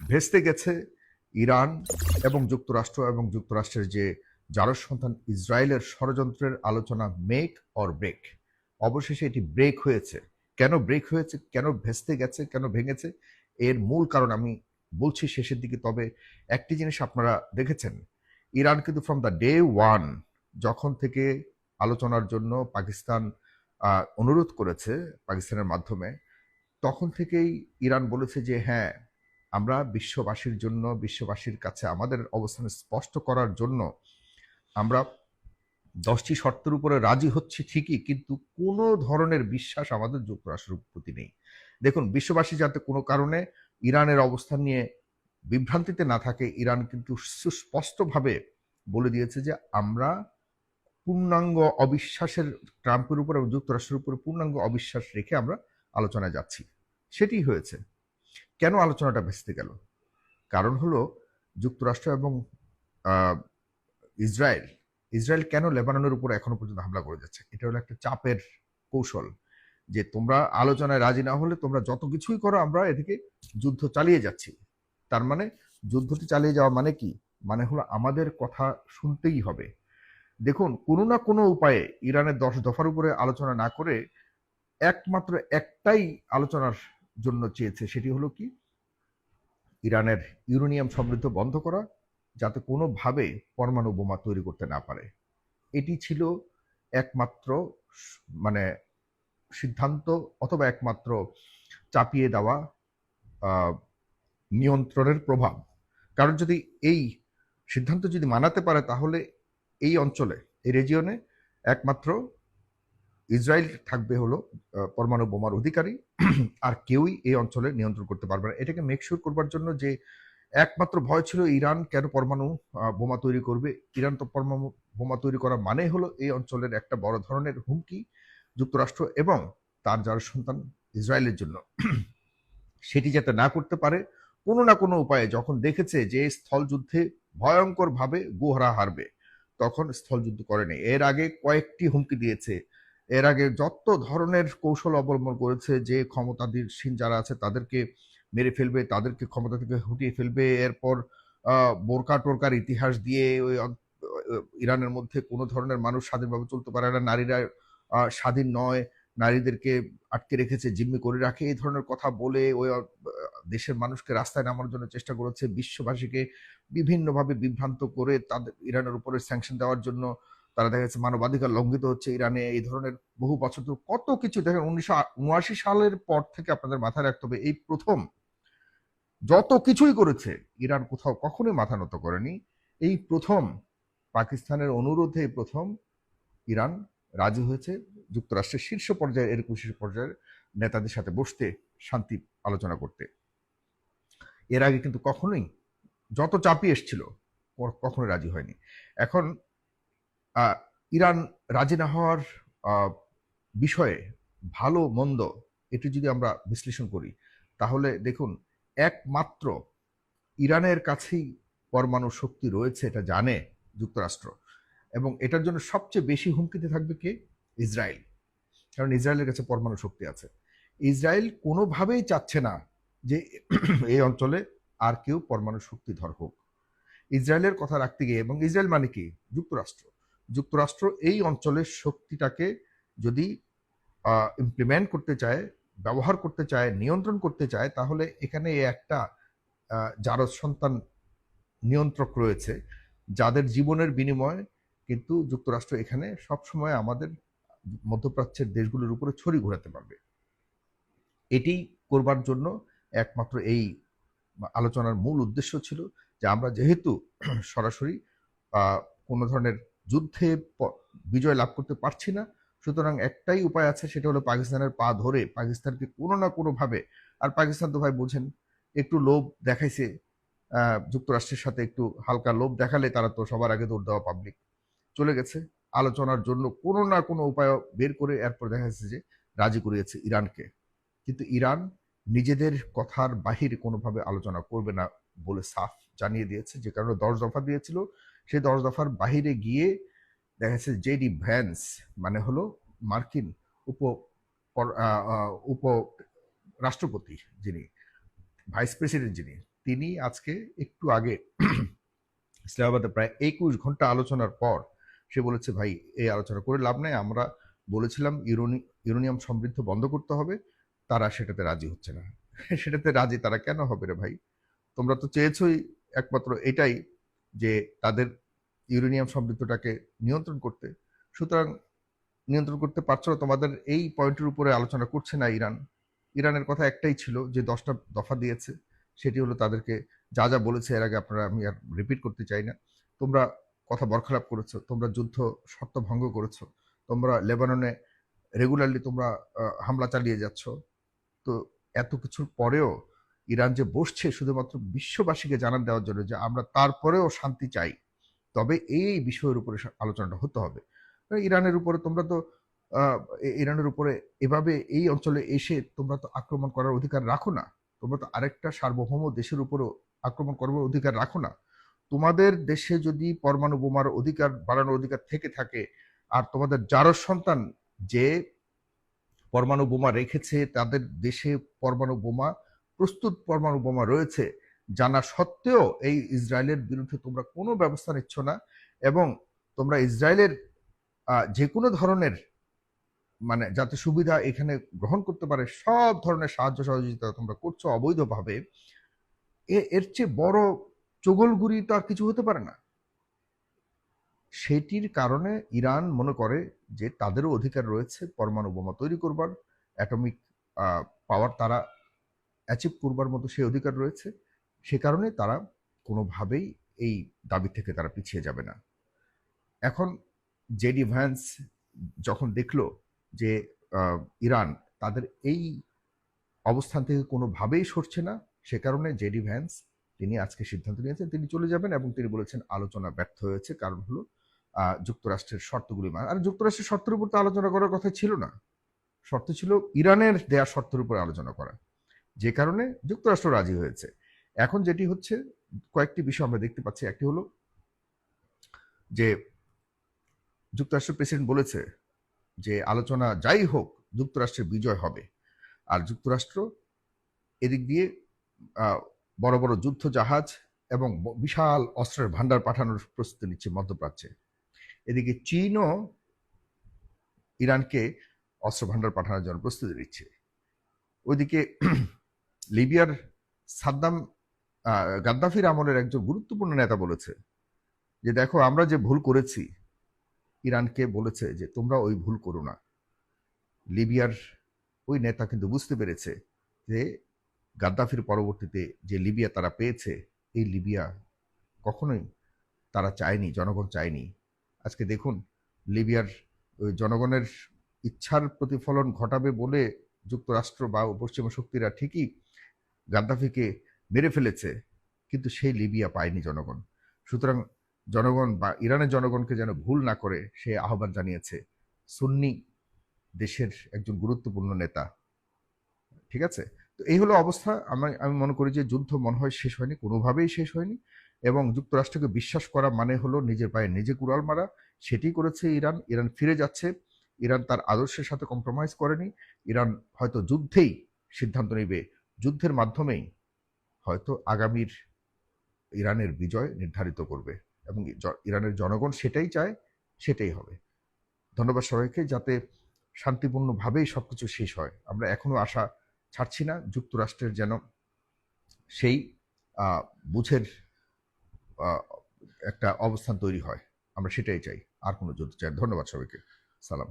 ভেস্তে গেছে ইরান এবং যুক্তরাষ্ট্র এবং যুক্তরাষ্ট্রের যে জারজ সন্তান ইসরায়েলের ষড়যন্ত্রের আলোচনা মেক অর ব্রেক। অবশেষে এটি ব্রেক হয়েছে। কেন ব্রেক হয়েছে, কেন ভেস্তে গেছে, কেন ভেঙেছে, এর মূল কারণ আমি বলছি শেষের দিকে। তবে একটি জিনিস আপনারা দেখেছেন, ইরান কিন্তু ফ্রম দ্য ডে ওয়ান, যখন থেকে আলোচনার জন্য পাকিস্তান অনুরোধ করেছে পাকিস্তানের মাধ্যমে, তখন থেকেই ইরান বলেছে যে হ্যাঁ, আমরা বিশ্ববাসীর জন্য, বিশ্ববাসীর কাছে আমাদের অবস্থান স্পষ্ট করার জন্য আমরা 10টি শর্তের উপরে রাজি হচ্ছি ঠিকই, কিন্তু কোনো ধরনের বিশ্বাস আমাদের যুক্তরাষ্ট্রের প্রতি নেই। দেখুন, বিশ্ববাসী যাতে কোনো কারণে ইরানের অবস্থান নিয়ে বিভ্রান্তিতে না থাকে, ইরান কিন্তু সুস্পষ্টভাবে বলে দিয়েছে যে আমরা পূর্ণাঙ্গ অবিশ্বাসের, ট্রাম্পের উপর এবং যুক্তরাষ্ট্রের উপর পূর্ণাঙ্গ অবিশ্বাস রেখে আমরা আলোচনায় যাচ্ছি। সেটি হয়েছে। কেন আলোচনাটা ভেস্তে গেল? কারণ হলো যুক্তরাষ্ট্র এবং ইসরায়েল ইসরায়েল কেন লেবাননের উপর এখনো পর্যন্ত হামলা করে যাচ্ছে? এটা হলো একটা চাপের কৌশল, যে তোমরা আলোচনায় রাজি না হলে তোমরা যত কিছুই করো, আমরা এদিকে যুদ্ধ চালিয়ে যাচ্ছি। তার মানে যুদ্ধটি চালিয়ে যাওয়া মানে কি? মানে হলো আমাদের কথা শুনতেই হবে। দেখুন, কোনো না কোনো উপায়ে ইরানের 10 দফার উপরে আলোচনা না করে একমাত্র একটাই আলোচনার জন্য চেয়েছে, সেটি হলো কি? ইরানের ইউরেনিয়াম সমৃদ্ধ বন্ধ করা, যাতে কোনোভাবে পরমাণু বোমা তৈরি করতে না পারে। এটি ছিল একমাত্র মানে সিদ্ধান্ত, অথবা একমাত্র চাপিয়ে দেওয়া নিয়ন্ত্রণের প্রভাব। কারণ যদি এই সিদ্ধান্ত যদি মানাতে পারে, তাহলে এই অঞ্চলে, এই রেজিয়নে একমাত্র ইসরায়েল থাকবে হলো পরমাণু বোমার অধিকারী, আর কেউই এই অঞ্চলে নিয়ন্ত্রণ করতে পারবে না। এটাকে মেকশিওর করবার জন্য যে একমাত্র ভয় ছিল ইরান কেন পরমাণু বোমা তৈরি করবে। ইরান তো পরমাণু বোমা তৈরি করা মানে হলো এই অঞ্চলের একটা বড় ধরনের হুমকি যুক্তরাষ্ট্র এবং তার যার সন্তান ইসরায়েলের জন্য। সেটি যাতে না করতে পারে, কোনো না কোনো উপায়ে যখন দেখেছে যে স্থলযুদ্ধে ভয়ঙ্করভাবে গুহারা হারবে, তখন স্থলযুদ্ধ করেনি। এর আগে কয়েকটি হুমকি দিয়েছে, এর আগে যত ধরনের কৌশল অবলম্বন করেছে, যে ক্ষমতাধীন যারা আছে তাদেরকে মেরে ফেলবে, তাদেরকে ক্ষমতা থেকে হটিয়ে ফেলবে। এরপর বোরকা টোরকার ইতিহাস দিয়ে ওই ইরানের মধ্যে কোনো ধরনের মানুষ স্বাধীনভাবে চলতে পারে না, নারীরা স্বাধীন নয়, নারীদেরকে আটকে রেখেছে, জিম্মি করে রাখে, এই ধরনের কথা বলে ওই দেশের মানুষকে রাস্তায় নামার জন্য চেষ্টা করেছে। বিশ্ববাসীকে বিভিন্নভাবে বিভ্রান্ত করে তাদের ইরানের উপরে স্যাংশন দেওয়ার জন্য তারা দেখা যাচ্ছে মানবাধিকার লঙ্ঘিত হচ্ছে ইরানে, এই ধরনের বহু বছর ধরে কত কিছু। দেখেন, 1979 সালের পর থেকে আপনাদের মাথায় রাখতে হবে, এই প্রথম যত কিছুই করেছে ইরান কোথাও কখনোই মাথা নত করেনি। এই প্রথম পাকিস্তানের অনুরোধে এই প্রথম ইরান রাজি হয়েছে যুক্তরাষ্ট্রের শীর্ষ পর্যায়ের, এরকম শীর্ষ পর্যায়ের নেতাদের সাথে বসতে, শান্তি আলোচনা করতে। এর আগে কিন্তু কখনোই, যত চাপই এসছিল, কখনোই রাজি হয়নি। এখন ইরান রাজি না হওয়ার বিষয়ে ভালো মন্দ এটি যদি আমরা বিশ্লেষণ করি, তাহলে দেখুন, একমাত্র ইরানের কাছেই পরমাণু শক্তি রয়েছে, এটা জানে যুক্তরাষ্ট্র, এবং এটার জন্য সবচেয়ে বেশি হুমকিতে থাকবে কে? ইসরায়েল। কারণ ইসরায়েলের কাছে পরমাণু শক্তি আছে। ইসরায়েল কোনোভাবেই চাচ্ছে না যে এই অঞ্চলে আর কেউ পরমাণু শক্তিধর হোক। ইসরায়েলের কথা রাখতে গিয়ে, এবং ইসরায়েল মানে কি? যুক্তরাষ্ট্র। যুক্তরাষ্ট্র এই অঞ্চলের শক্তিটাকে যদি ইমপ্লিমেন্ট করতে চায়, ব্যবহার করতে চায়, নিয়ন্ত্রণ করতে চায়, তাহলে এখানে একটা জারজ সন্তান নিয়ন্ত্রক রয়েছে, যাদের জীবনের বিনিময়ে কিন্তু যুক্তরাষ্ট্র এখানে সবসময় আমাদের মধ্যপ্রাচ্যের দেশগুলোর উপরে ছড়ি ঘোরাতে পারবে। এটি করবার জন্য একমাত্র এই আলোচনার মূল উদ্দেশ্য ছিল যে আমরা যেহেতু সরাসরি কোনো ধরনের যুদ্ধে বিজয় লাভ করতে পারছি না, সুতরাং একটাই উপায় আছে, সেটা হলো পাকিস্তানের পা ধরে পাকিস্তানকে কোনো না কোনোভাবে, আর পাকিস্তান তো ভাই বোঝেন, একটু লোভ দেখাইছে, যুক্তরাষ্ট্রের সাথে একটু হালকা লোভ দেখালে তারা তো সবার আগে দৌড় দেওয়া পাবলিক চলে গেছে আলোচনার জন্য কোনো না কোনো উপায় বের করে। এরপর দেখা যাচ্ছে যে রাজি করিয়েছে ইরানকে, কিন্তু ইরান নিজেদের কথার বাহিরে কোনোভাবে আলোচনা করবে না বলে সাফ জানিয়ে দিয়েছে। যে কারণে 10 দফা দিয়েছিল, সেই 10 দফার বাহিরে গিয়ে দেখা যাচ্ছে জেডি ভ্যান্স, মানে হলো মার্কিন উপ উপ রাষ্ট্রপতি, যিনি ভাইস প্রেসিডেন্ট, যিনি, তিনি আজকে একটু আগে ইসলামাবাদে প্রায় 21 ঘন্টা আলোচনার পর সে বলেছে, ভাই এই আলোচনা করে লাভ নাই, আমরা বলেছিলাম ইউরেনিয়াম সমৃদ্ধ বন্ধ করতে হবে, তারা সেটাতে রাজি হচ্ছে না। সেটাতে রাজি তারা কেন হবে রে ভাই? তোমরা তো চেয়েছই একমাত্র এটাই, যে তাদের ইউরেনিয়াম সমৃদ্ধটাকে নিয়ন্ত্রণ করতে। সুতরাং নিয়ন্ত্রণ করতে পারছো না, তোমাদের এই পয়েন্টের উপরে আলোচনা করছে না ইরান। ইরানের কথা একটাই ছিল, যে 10টা দফা দিয়েছে, সেটি হলো তাদেরকে যা যা বলেছে এর আগে, আপনারা, আমি আর রিপিট করতে চাই না। তোমরা কথা বরখেলাপ করেছো, তোমরা যুদ্ধ শর্ত ভঙ্গ করেছো, তোমরা লেবাননে রেগুলারলি তোমরা হামলা চালিয়ে যাচ্ছ। তো এত কিছুর পরেও ইরান যে বসছে শুধুমাত্র বিশ্ববাসীকে জানান দেওয়ার জন্য যে আমরা তারপরেও শান্তি চাই, তবে এই বিষয়ের উপরে আলোচনাটা হতে হবে। ইরানের উপরে তোমরা তো ইরানের উপরে এভাবে এই অঞ্চলে এসে তোমরা তো আক্রমণ করার অধিকার রাখো না। তোমরা তো আরেকটা সার্বভৌম দেশের উপরও আক্রমণ করবার অধিকার রাখো না। তোমাদের দেশে যদি পরমাণু বোমার অধিকার বাড়ানোর অধিকার থেকে থাকে, আর তোমাদের জারজ সন্তান যে পরমাণু বোমা রেখেছে, তাদের দেশে প্রস্তুত পরমাণু বোমা রয়েছে, জানা সত্ত্বেও এই ইসরায়েলের বিরুদ্ধে তোমরা কোনো ব্যবস্থা নিচ্ছ না, এবং তোমরা ইসরায়েলের যে কোনো ধরনের মানে যাতে সুবিধা এখানে গ্রহণ করতে পারে সব ধরনের সাহায্য সহযোগিতা তোমরা করছো অবৈধভাবে, এর চেয়ে বড় চগলগুড়ি তো আর কিছু হতে পারে না। সেটির কারণে ইরান মনে করে যে তাদেরও অধিকার রয়েছে পরমাণু বোমা তৈরি করবার, অ্যাটমিক পাওয়ার তারা অ্যাচিভ করবার মতো সেই অধিকার রয়েছে। সে কারণে তারা কোনোভাবেই এই দাবি থেকে তারা পিছিয়ে যাবে না। এখন জেডি ভ্যান্স যখন দেখলো যে ইরান তাদের এই অবস্থান থেকে কোনোভাবেই সরছে না, সে কারণে জেডি ভ্যান্স তিনি আজকে সিদ্ধান্ত নিয়েছেন তিনি চলে যাবেন, এবং তিনি বলেছেন আলোচনা ব্যর্থ হয়েছে, কারণ হলো যুক্তরাষ্ট্রের শর্তগুলি আর যুক্তরাষ্ট্রের শর্তের উপর তো আলোচনা করার কথা ছিল না, শর্ত ছিল ইরানের দেয়া শর্তের উপর আলোচনা করা, যে কারণে যুক্তরাষ্ট্র রাজি হয়েছে। এখন যেটি হচ্ছে, কয়েকটি বিষয় আমরা দেখতে পাচ্ছি। একটি হলো যে যুক্তরাষ্ট্রের প্রেসিডেন্ট বলেছে যে আলোচনা যাই হোক যুক্তরাষ্ট্রের বিজয় হবে, আর যুক্তরাষ্ট্র এদিক দিয়ে বড় বড় যুদ্ধ জাহাজ এবং বিশাল অস্ত্রের ভান্ডার পাঠানোর প্রস্তুতি নিচ্ছে মধ্যপ্রাচ্যে। এদিকে চীনও ইরানকে অস্ত্র ভান্ডার পাঠানোর জন্য প্রস্তুতি নিচ্ছে। ওইদিকে লিবিয়ার গাদ্দাফির আমলের একজন গুরুত্বপূর্ণ নেতা বলেছে যে দেখো আমরা যে ভুল করেছি, ইরানকে বলেছে যে তোমরা ওই ভুল করো না। লিবিয়ার ওই নেতা কিন্তু বুঝতে পেরেছে যে গাদ্দাফির পরবর্তীতে যে লিবিয়া তারা পেয়েছে, এই লিবিয়া কখনোই তারা চায়নি, জনগণ চায়নি। আজকে দেখুন, লিবিয়ার ওই জনগণের ইচ্ছার প্রতিফলন ঘটাবে বলে যুক্তরাষ্ট্র বা পশ্চিমা শক্তিরা ঠিকই গাদ্দাফিকে মেরে ফেলেছে, কিন্তু সেই লিবিয়া পায়নি জনগণ। সুতরাং জনগণ বা ইরানের জনগণকে যেন ভুল না করে সে আহ্বান জানিয়েছে সুন্নি দেশের একজন গুরুত্বপূর্ণ নেতা। ঠিক আছে, তো এই হলো অবস্থা। আমি মনে করি যে যুদ্ধ মনে হয় শেষ হয়নি, কোনোভাবেই শেষ হয়নি, এবং যুক্তরাষ্ট্রকে বিশ্বাস করা মানে হলো নিজের পায়ে নিজে কুড়াল মারা। সেটি করেছে ইরান। ইরান ফিরে যাচ্ছে, ইরান তার আদর্শের সাথে কম্প্রোমাইজ করেনি। ইরান হয়তো যুদ্ধেই সিদ্ধান্ত নেবে, যুদ্ধের মাধ্যমেই হয়তো আগামীর ইরানের বিজয় নির্ধারিত করবে, এবং ইরানের জনগণ সেটাই চায়, সেটাই হবে। ধন্যবাদ সবাইকে। যাতে শান্তিপূর্ণভাবেই সবকিছু শেষ হয়, আমরা এখনো আশা ছাড়ছি না যুক্তরাষ্ট্রের যেন সেই বুঝের একটা অবস্থান তৈরি হয়, আমরা সেটাই চাই, আর কোনো যুদ্ধ চাই। ধন্যবাদ সবাইকে, সালাম।